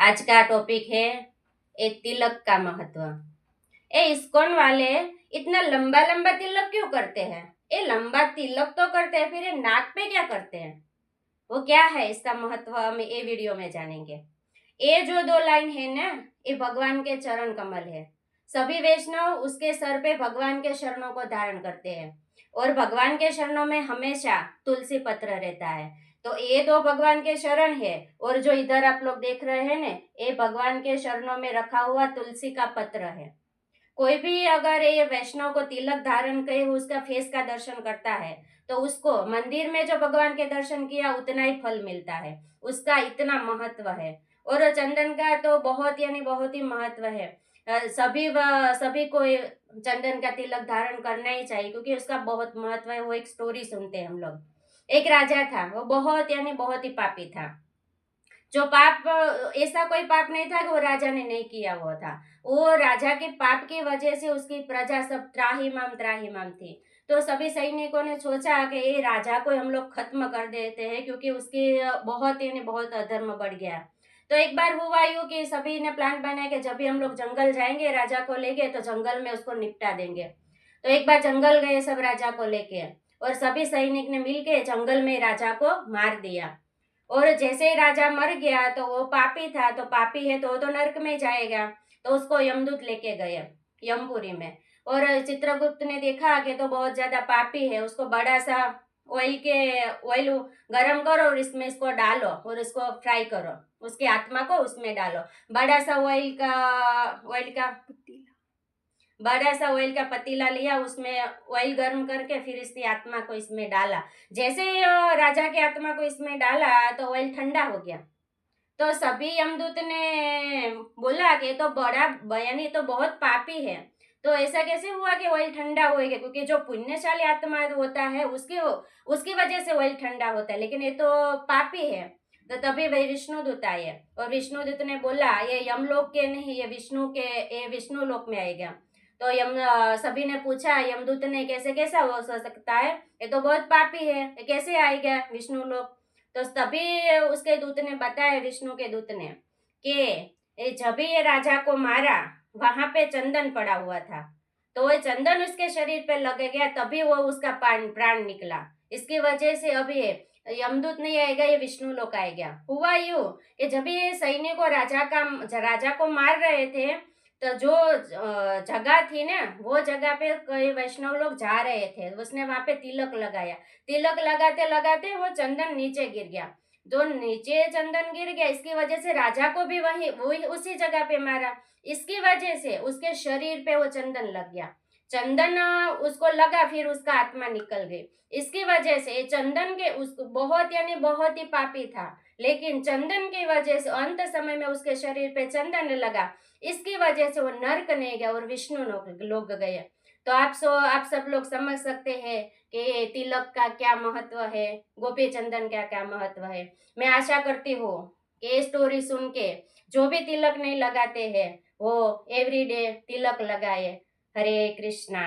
आज का टॉपिक है ए तिलक का महत्व। इस्कॉन वाले इतना लंबा लंबा तिलक क्यों करते हैं? ये लंबा तिलक तो करते हैं, फिर ये नाक पे क्या करते हैं? वो क्या है इसका महत्व, हम ये वीडियो में जानेंगे। ये जो दो लाइन है ना, ये भगवान के चरण कमल है। सभी वैष्णव उसके सर पे भगवान के चरणों को धारण करते हैं और भगवान के चरणों में हमेशा तुलसी पत्र रहता है। तो ये दो भगवान के शरण है और जो इधर आप लोग देख रहे हैं ना, ये भगवान के चरणों में रखा हुआ तुलसी का पत्र है। कोई भी अगर ये वैष्णव को तिलक धारण करे उसका फेस का दर्शन करता है तो उसको मंदिर में जो भगवान के दर्शन किया उतना ही फल मिलता है। उसका इतना महत्व है। और चंदन का तो बहुत यानी बहुत ही महत्व है। सभी को चंदन का तिलक धारण करना ही चाहिए क्योंकि उसका बहुत महत्व है। वो एक स्टोरी सुनते हैं हम लोग। एक राजा था, वो बहुत यानी बहुत ही पापी था। जो पाप, ऐसा कोई पाप नहीं था कि वो राजा ने नहीं किया हुआ था। वो राजा के पाप की वजह से उसकी प्रजा सब त्राहिमाम थी। तो सभी सैनिकों ने सोचा कि ये राजा को हम लोग खत्म कर देते हैं क्योंकि उसकी बहुत यानी बहुत अधर्म बढ़ गया। तो एक बार हुआ यूं कि सभी ने प्लान बनाया कि जब भी हम लोग जंगल जाएंगे राजा को लेके तो जंगल में उसको निपटा देंगे। तो एक बार जंगल गए सब राजा को लेके और सभी सैनिक ने मिलके जंगल में राजा को मार दिया। और जैसे ही राजा मर गया तो वो पापी था, तो पापी है तो वो तो नरक में जाएगा। तो उसको यमदूत लेके गए यमपुरी में। और चित्रगुप्त ने देखा कि तो बहुत ज्यादा पापी है, उसको बड़ा सा ऑयल गरम करो और इसमें इसको डालो और इसको फ्राई करो, उसकी आत्मा को उसमें डालो। बड़ा सा बड़ा सा ऑयल का पतीला लिया, उसमें ऑयल गर्म करके फिर इसकी आत्मा को इसमें डाला। जैसे ही राजा की आत्मा को इसमें डाला तो ऑयल ठंडा हो गया। तो सभी यमदूत ने बोला कि तो बड़ा बयानी तो बहुत पापी है, तो ऐसा कैसे हुआ कि ऑयल ठंडा हो गया? क्योंकि जो पुण्यशाली आत्मा होता है उसकी वजह से ऑयल ठंडा होता है, लेकिन ये तो पापी है। तो तभी वही विष्णुदूत आए और विष्णुदूत ने बोला ये यमलोक के नहीं, ये विष्णु लोक में आएगा। तो सभी ने पूछा यमदूत ने कैसे कैसा हो सकता है, ये तो बहुत पापी है, ये कैसे आएगा विष्णु लोक? तो तभी उसके दूत ने बताया, विष्णु के दूत ने, कि जब भी ये राजा को मारा वहां पे चंदन पड़ा हुआ था, तो वो चंदन उसके शरीर पे लग गया, तभी वो उसका प्राण निकला। इसकी वजह से अभी यमदूत नहीं आएगा, ये विष्णु लोक आएगा। हुआ यूं कि जब ये सैनिकों राजा को मार रहे थे तो जो जगह थी ना, वो जगह पे कई वैष्णव लोग जा रहे थे, उसने वहां पे तिलक लगाया। तिलक लगाते लगाते वो चंदन नीचे गिर गया। जो नीचे चंदन गिर गया इसकी वजह से राजा को भी वही उसी जगह पे मारा। इसकी वजह से उसके शरीर पे वो चंदन लग गया। चंदन उसको लगा, फिर उसका आत्मा निकल गई। इसकी वजह से चंदन के उसको बहुत यानी बहुत ही पापी था, लेकिन चंदन की वजह से अंत समय में उसके शरीर पे चंदन लगा। इसकी वजह से वो नर्क नहीं गया और विष्णु लोग गए। तो आप सब लोग समझ सकते हैं कि तिलक का क्या महत्व है, गोपी चंदन का क्या महत्व है। मैं आशा करती हूँ कि ये स्टोरी सुन के जो भी तिलक नहीं लगाते हैं वो एवरीडे तिलक लगाए। हरे कृष्णा।